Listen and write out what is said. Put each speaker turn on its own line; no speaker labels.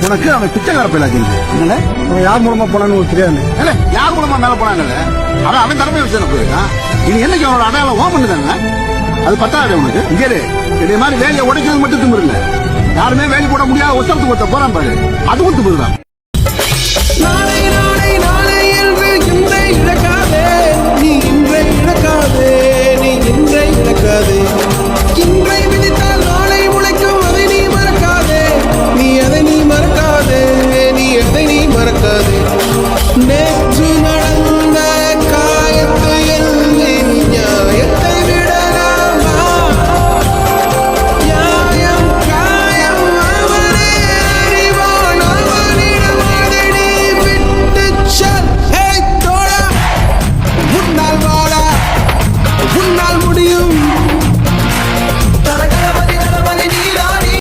உனக்கு அவன் பிச்சைக்கார பயிலாச்சு யார் மூலமா போனான்னு தெரியாது யார் மூலமா மேல போனாங்க அவன் தலைமை வச்சு போயிருக்கான் இது என்னைக்கு அவனோட அடையாளம் ஓம் பண்ணுதாங்க அது பத்தாது உனக்கு இங்கே இதே மாதிரி வேலையை உடைக்கிறது மட்டும் திமிரு இல்ல யாருமே வேலை போட முடியாத ஒருத்தருக்கு ஒருத்த போறான் பாரு அதுவும் திமிருதான்
நீ இன்றை இழக்காதே